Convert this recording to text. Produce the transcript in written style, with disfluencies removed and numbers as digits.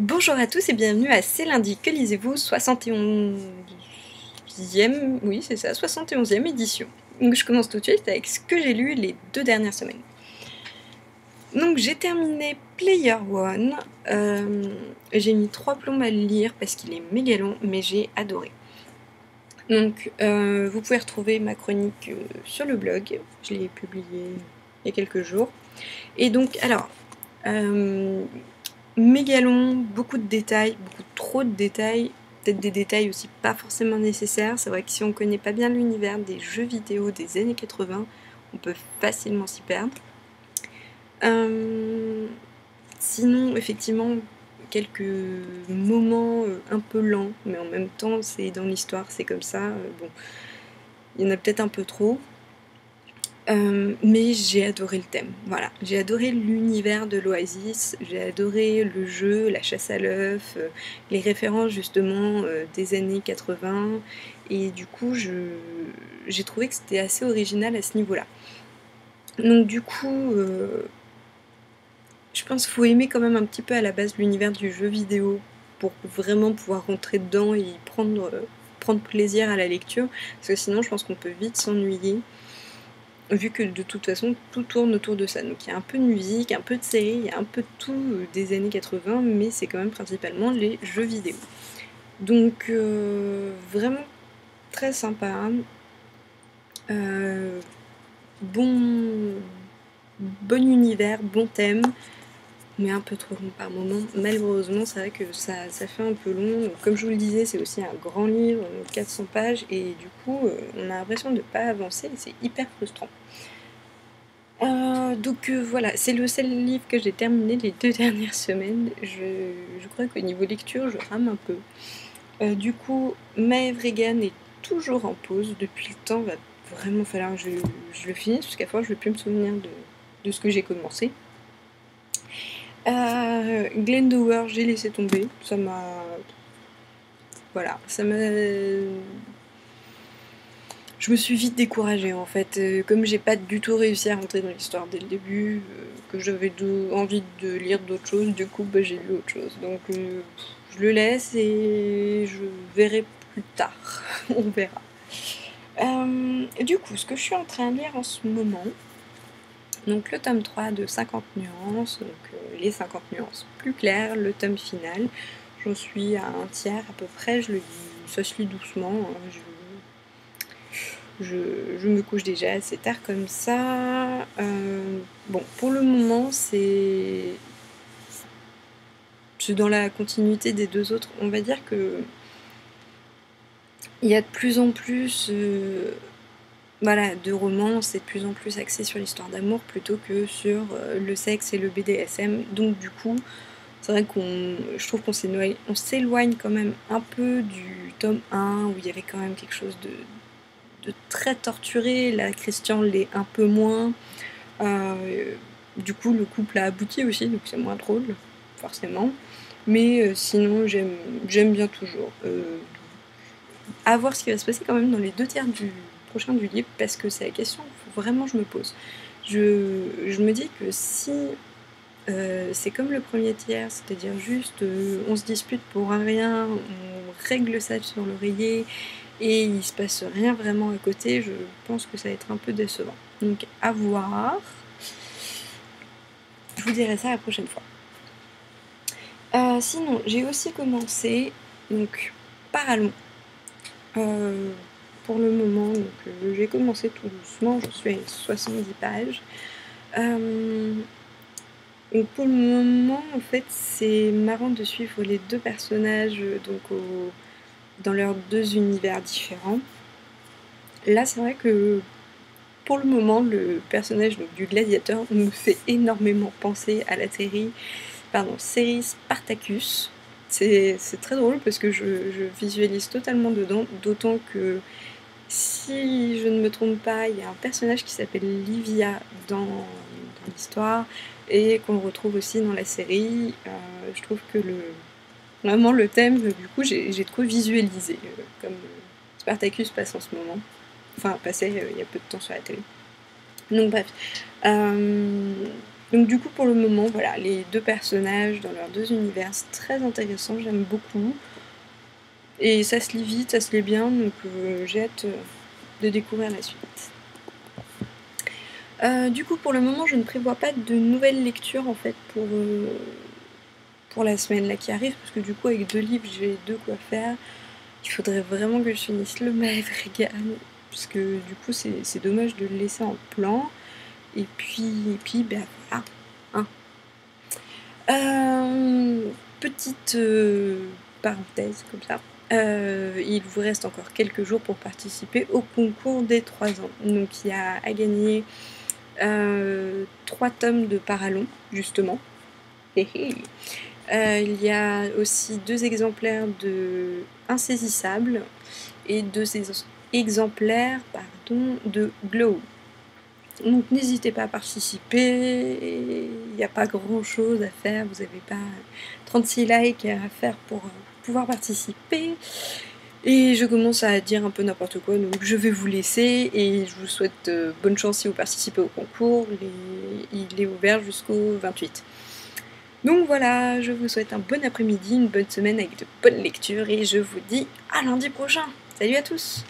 Bonjour à tous et bienvenue à C'est lundi, que lisez-vous 71e, oui c'est ça, 71e édition. Donc je commence tout de suite avec ce que j'ai lu les 2 dernières semaines. Donc j'ai terminé Player One, j'ai mis 3 plombes à le lire parce qu'il est méga long, mais j'ai adoré. Donc vous pouvez retrouver ma chronique sur le blog, je l'ai publiée il y a quelques jours. Et donc alors, méga long, beaucoup de détails, beaucoup trop de détails, peut-être des détails aussi pas forcément nécessaires. C'est vrai que si on connaît pas bien l'univers des jeux vidéo des années 80, on peut facilement s'y perdre. Sinon, effectivement, quelques moments un peu lents, mais en même temps, c'est dans l'histoire, c'est comme ça. Bon, il y en a peut-être un peu trop. Mais j'ai adoré le thème, voilà. J'ai adoré l'univers de l'Oasis, j'ai adoré le jeu, la chasse à l'œuf, les références justement des années 80, et du coup j'ai trouvé que c'était assez original à ce niveau-là. Donc du coup, je pense qu'il faut aimer quand même un petit peu à la base l'univers du jeu vidéo pour vraiment pouvoir rentrer dedans et prendre plaisir à la lecture, parce que sinon je pense qu'on peut vite s'ennuyer, vu que de toute façon tout tourne autour de ça. Donc il y a un peu de musique, un peu de série, il y a un peu de tout des années 80, mais c'est quand même principalement les jeux vidéo. Donc vraiment très sympa. Bon univers, bon thème, mais un peu trop long par moment. Malheureusement, c'est vrai que ça fait un peu long. Comme je vous le disais, c'est aussi un grand livre, 400 pages, et du coup, on a l'impression de ne pas avancer, et c'est hyper frustrant. Donc voilà, c'est le seul livre que j'ai terminé les 2 dernières semaines. Je crois qu'au niveau lecture, je rame un peu. Du coup, Maeve Regan est toujours en pause. Depuis le temps, va vraiment falloir que je le finisse, parce qu'à force, je ne vais plus me souvenir de ce que j'ai commencé. Glendower, j'ai laissé tomber. Ça m'a... Voilà, ça m'a... Je me suis vite découragée en fait. Comme j'ai pas du tout réussi à rentrer dans l'histoire dès le début, que j'avais envie de lire d'autres choses, du coup bah, j'ai lu autre chose. Donc je le laisse et je verrai plus tard. On verra. Du coup, ce que je suis en train de lire en ce moment, donc le tome 3 de 50 nuances, donc les 50 nuances plus claires, le tome final. J'en suis à un tiers à peu près, je le lis, ça se lit doucement, hein, je me couche déjà assez tard comme ça. Bon, pour le moment, c'est dans la continuité des deux autres. On va dire que il y a de plus en plus voilà, de romans, et de plus en plus axé sur l'histoire d'amour plutôt que sur le sexe et le BDSM. Donc du coup, c'est vrai je trouve qu'on s'éloigne quand même un peu du tome 1 où il y avait quand même quelque chose de très torturé. Là, Christian l'est un peu moins. Du coup, le couple a abouti aussi, donc c'est moins drôle, forcément. Mais sinon, j'aime bien toujours. À voir ce qui va se passer quand même dans les 2 tiers du prochain du livre, parce que c'est la question qu'il faut vraiment que je me pose. Je me dis que si c'est comme le premier tiers, c'est-à-dire juste on se dispute pour un rien, on règle ça sur l'oreiller et il se passe rien vraiment à côté, je pense que ça va être un peu décevant. Donc à voir. Je vous dirai ça la prochaine fois. Sinon, j'ai aussi commencé, donc Parallon. Pour le moment, donc, j'ai commencé tout doucement, je suis à 70 pages. Donc pour le moment, en fait, c'est marrant de suivre les deux personnages donc dans leurs deux univers différents. Là, c'est vrai que pour le moment, le personnage donc, du gladiateur me fait énormément penser à la série Spartacus. C'est très drôle parce que je visualise totalement dedans, d'autant que si je ne me trompe pas, il y a un personnage qui s'appelle Livia dans l'histoire et qu'on retrouve aussi dans la série. Je trouve que vraiment le thème, du coup, j'ai de quoi visualiser, comme Spartacus passe en ce moment. Enfin, passait il y a peu de temps sur la télé. Donc bref. Donc du coup pour le moment voilà, les deux personnages dans leurs deux univers, c'est très intéressant, j'aime beaucoup. Et ça se lit vite, ça se lit bien, donc j'ai hâte de découvrir la suite. Du coup pour le moment je ne prévois pas de nouvelles lectures en fait pour la semaine là qui arrive, parce que du coup avec 2 livres j'ai de quoi faire. Il faudrait vraiment que je finisse le Maevregan, parce que du coup c'est dommage de le laisser en plan. Et puis ben voilà. Hein. Petite parenthèse comme ça. Il vous reste encore quelques jours pour participer au concours des 3 ans. Donc il y a à gagner 3 tomes de Parallon, justement. Il y a aussi 2 exemplaires de Insaisissable et 2 exemplaires de Glow. Donc n'hésitez pas à participer, il n'y a pas grand chose à faire, vous n'avez pas 36 likes à faire pour pouvoir participer. Et je commence à dire un peu n'importe quoi, donc je vais vous laisser et je vous souhaite bonne chance si vous participez au concours. Il est ouvert jusqu'au 28. Donc voilà, je vous souhaite un bon après-midi, une bonne semaine avec de bonnes lectures et je vous dis à lundi prochain. Salut à tous!